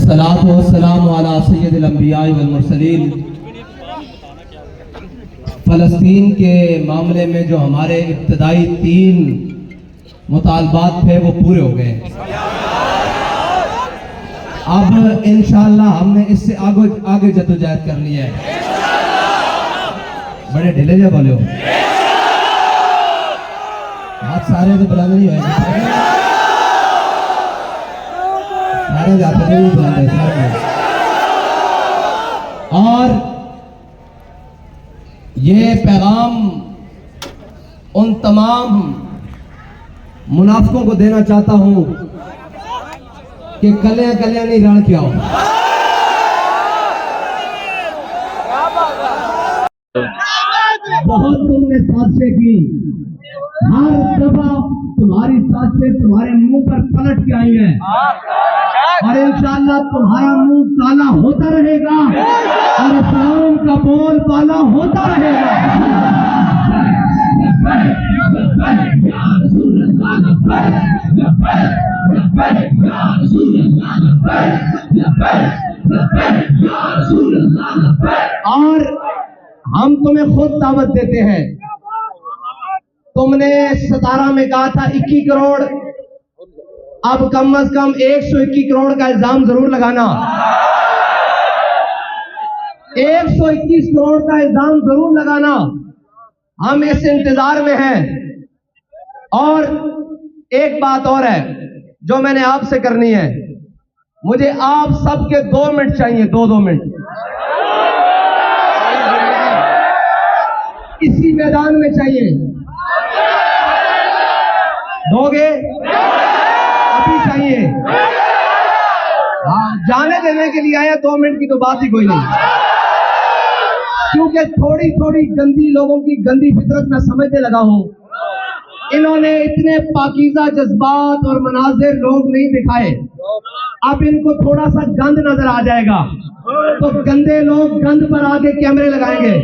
अस्सलातु वस्सलामु अला सय्यदिल अंबिया वल मुरसलीन। फ़लस्तीन के मामले में जो हमारे इब्तदाई 3 मुतालबात थे वो पूरे हो गए। अब इंशाअल्लाह हमने इससे आगे जद्दोजहद करनी है। बड़े ढीले जा बोले हो, आप सारे तो बुलाने नहीं होएंगे, सारे जाते नहीं बुलाते सारे। और ये पैगाम उन तमाम मुनाफिकों को देना चाहता हूं कि कलियां कलियां नहीं रण के आओ। बहुत तुमने साजिशें की, हर दफा तुम्हारी साजिशें तुम्हारे मुंह पर पलट के आई हैं और इंशाअल्लाह तुम्हारा मुंह काला होता रहेगा और इस्लाम का बोल बाला होता रहेगा। और हम तुम्हें खुद दावत देते हैं। तुमने 17 में कहा था 21 करोड़, अब कम अज कम 121 करोड़ का इल्जाम जरूर लगाना। 121 करोड़ का इल्जाम जरूर लगाना। हम इस इंतजार में हैं। और एक बात और है जो मैंने आपसे करनी है, मुझे आप सबके 2 मिनट चाहिए, 2 मिनट इसी मैदान में चाहिए। दोगे? अभी चाहिए? हाँ, जाने देने के लिए आया, 2 मिनट की तो बात ही कोई नहीं। क्योंकि थोड़ी थोड़ी गंदी लोगों की गंदी फितरत मैं समझने लगा हूं। इन्होंने इतने पाकीज़ा जज्बात और मनाजिर लोग नहीं दिखाए। अब इनको थोड़ा सा गंद नजर आ जाएगा तो गंदे लोग गंद पर आके कैमरे लगाएंगे।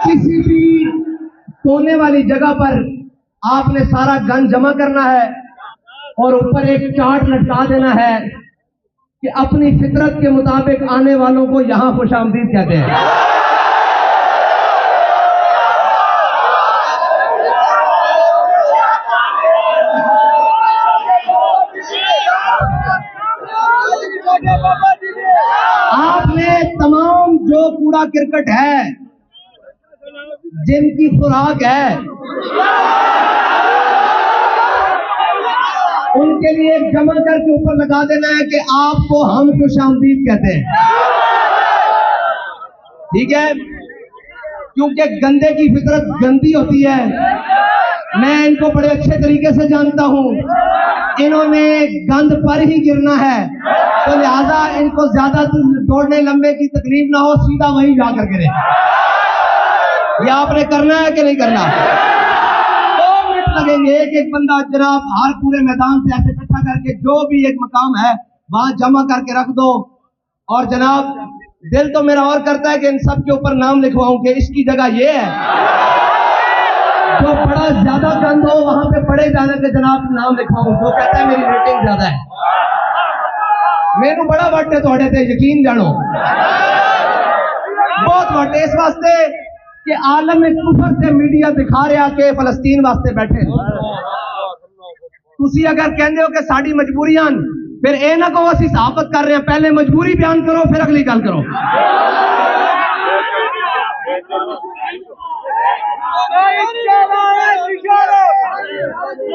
किसी भी कोने वाली जगह पर आपने सारा गन जमा करना है और ऊपर एक चार्ट लटका देना है कि अपनी फितरत के मुताबिक आने वालों को यहां खुशामदीद कहते हैं। आपने तमाम जो कूड़ा क्रिकेट है, जिनकी खुराक है, उनके लिए जमा करके ऊपर लगा देना है कि आपको हम खुशामदीद कहते हैं। ठीक है? क्योंकि गंदे की फितरत गंदी होती है। मैं इनको बड़े अच्छे तरीके से जानता हूं। इन्होंने गंद पर ही गिरना है, तो लिहाजा इनको ज्यादा दौड़ने लंबे की तकलीफ ना हो, सीधा वहीं जाकर गिरे। ये आपने करना है कि नहीं करना? 2 मिनट लगेंगे। एक बंदा जनाब हर पूरे मैदान से ऐसे इकट्ठा करके जो भी एक मकाम है वहां जमा करके रख दो। और जनाब दिल तो मेरा और करता है कि इन सब के ऊपर नाम लिखवाऊं कि इसकी जगह ये है। जो बड़ा ज्यादा गंद हो वहां पे बड़े जाने के जनाब नाम लिखवाऊं। जो कहता है मेरी रेटिंग ज्यादा है, मैनू बड़ा वट है थोड़े ते, यकीन जानो बहुत वट है। इस वास्ते कि आलम कुफर से मीडिया दिखा रहा कि फलस्तीन वास्ते बैठे। तुसी अगर कहते हो कि साड़ी मजबूरियां, फिर ए ना कहो असी सहाफत कर रहे हैं। पहले मजबूरी बयान करो, फिर अगली गल करो।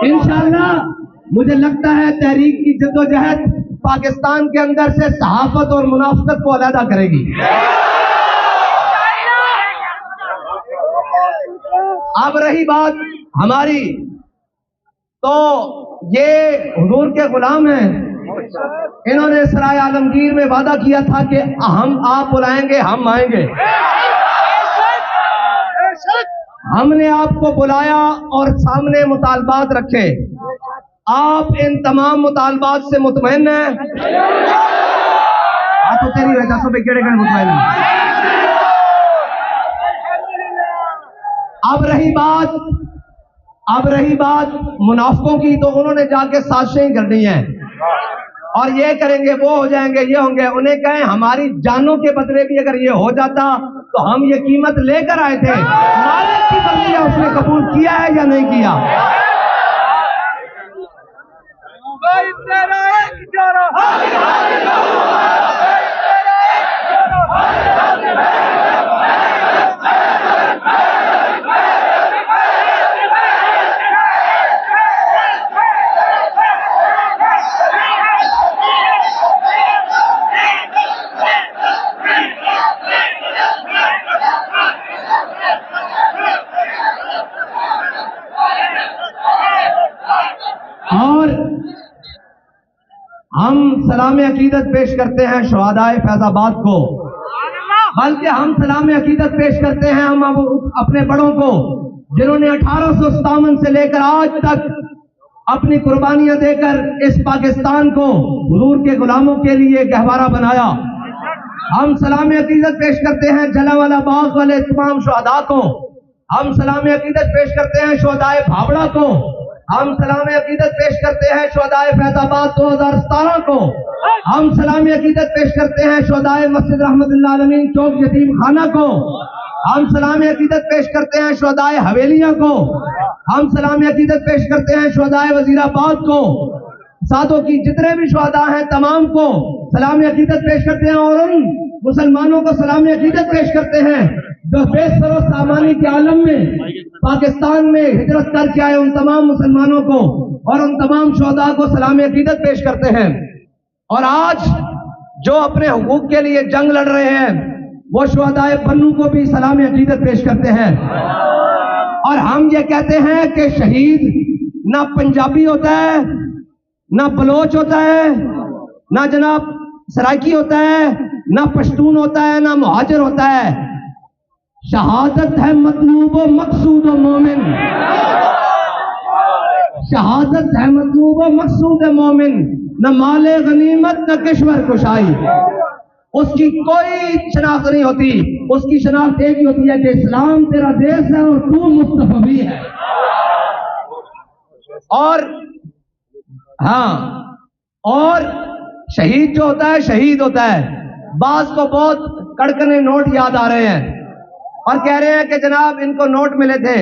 इंशाअल्लाह मुझे लगता है तहरीक की जद्दोजहद पाकिस्तान के अंदर से सहाफत और मुनाफिकत को अलहदा करेगी। अब रही बात हमारी तो ये हुजूर के गुलाम हैं, इन्होंने सराय आलमगीर में वादा किया था कि हम आप बुलाएंगे हम आएंगे। हमने आपको बुलाया और सामने मुतालबात रखे। आप इन तमाम मुतालबात से मुतमईन हैं? तो तेरी वजह से केड़े केड़े मुतमईन हैं? अब रही बात मुनाफिकों की, तो उन्होंने जाके साजिशें करनी है और ये करेंगे वो हो जाएंगे ये होंगे। उन्हें कहें हमारी जानों के बदले भी अगर ये हो जाता तो हम ये कीमत लेकर आए थे। मालिक की मर्जी है, उसने कबूल किया है या नहीं किया? और हम सलाम अकीदत पेश करते हैं शुहदाए फैजाबाद को, बल्कि हम सलाम अकीदत पेश करते हैं हम अपने बड़ों को, जिन्होंने 1857 से लेकर आज तक अपनी कुर्बानियां देकर इस पाकिस्तान को हुजूर के गुलामों के लिए गहवारा बनाया। हम सलाम अकीदत पेश करते हैं जलियांवाला बाग वाले तमाम शुहदा को, हम सलाम अकीदत पेश करते हैं शुहदाए भावड़ा को, हम सलाम अकीदत पेश करते हैं शुहदाए फैजाबाद 2017 को, हम सलाम अकीदत पेश करते हैं शुहदाए मस्जिद रहमतुल्लाह अलमीन चौक यतीम खाना को, हम सलाम अकीदत पेश करते हैं शुहदाए हवेलियां को, हम सलाम अकीदत पेश करते हैं शुहदाए वजीराबाद को, साथों की जितने भी शुहदा हैं तमाम को सलाम अकीदत पेश करते हैं और उन मुसलमानों को सलाम अकीदत पेश करते हैं जो बेसरो सामानी के आलम में पाकिस्तान में हिजरत करके आए उन तमाम मुसलमानों को और उन तमाम शुहदा को सलाम अकीदत पेश करते हैं। और आज जो अपने हुकूक के लिए जंग लड़ रहे हैं वो शुहदाए बन्नू को भी सलाम अकीदत पेश करते हैं। और हम ये कहते हैं कि शहीद ना पंजाबी होता है, ना बलोच होता है, ना जनाब सराइकी होता है, ना पश्तून होता है, ना मुहाजिर होता है। शहादत है मतलूब व मकसूद व मोमिन, शहादत है मतलूब व मकसूद मोमिन, न माले गनीमत न किश्वर कुशाई। उसकी कोई शनाख्त नहीं होती, उसकी शनाख्त एक ही होती है कि इस्लाम तेरा देश है और तू मुस्तफी है। और हाँ, और शहीद जो होता है शहीद होता है। बास को बहुत कड़कने नोट याद आ रहे हैं और कह रहे हैं कि जनाब इनको नोट मिले थे।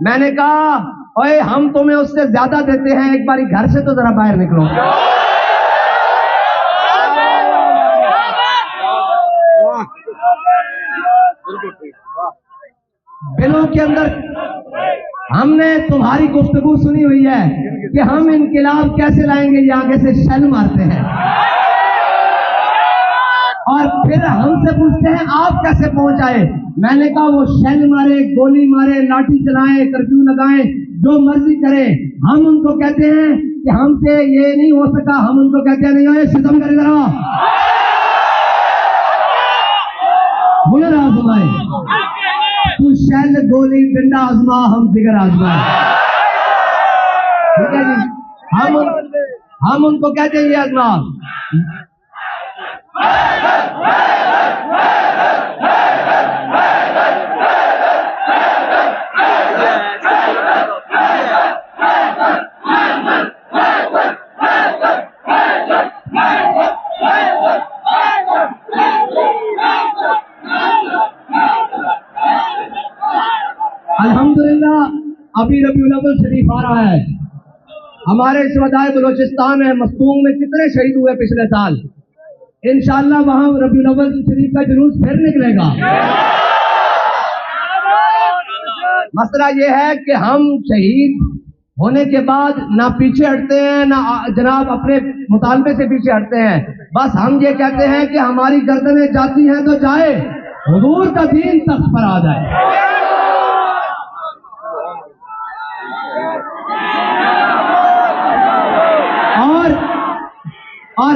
मैंने कहा ओए हम तुम्हें उससे ज्यादा देते हैं, एक बारी घर से तो जरा बाहर निकलो। बिलों के अंदर हमने तुम्हारी गुफ्तगू सुनी हुई है कि हम इनकलाब कैसे लाएंगे, ये आगे से शल मारते हैं और फिर हमसे पूछते हैं आप कैसे पहुंच आए। मैंने कहा वो शल मारे, गोली मारे, लाठी चलाएं, कर्फ्यू लगाएं, जो मर्जी करें, हम उनको कहते हैं कि हमसे ये नहीं हो सका, हम उनको कहते हैं नहीं हो सितम करे जरा हुनर आजमाए, तू शल गोली डंडा आजमा, हम जिगर आजमाए। ठीक है जी, हम उनको कहते हैं ये आजमा। अल्हम्दुलिल्लाह अभी रबीउल अव्वल शरीफ आ रहा है। हमारे शुहदाए बलोचिस्तान में मस्तूंग में कितने शहीद हुए पिछले साल, इंशाअल्लाह वहां रबीउल अव्वल शरीफ का जुलूस फिर निकलेगा। मसला ये है कि हम शहीद होने के बाद ना पीछे हटते हैं ना जनाब अपने मुतालबे से पीछे हटते हैं। बस हम ये कहते हैं कि हमारी गर्दनें जाती हैं तो जाए, हुजूर का दीन तख्त पर आ जाए।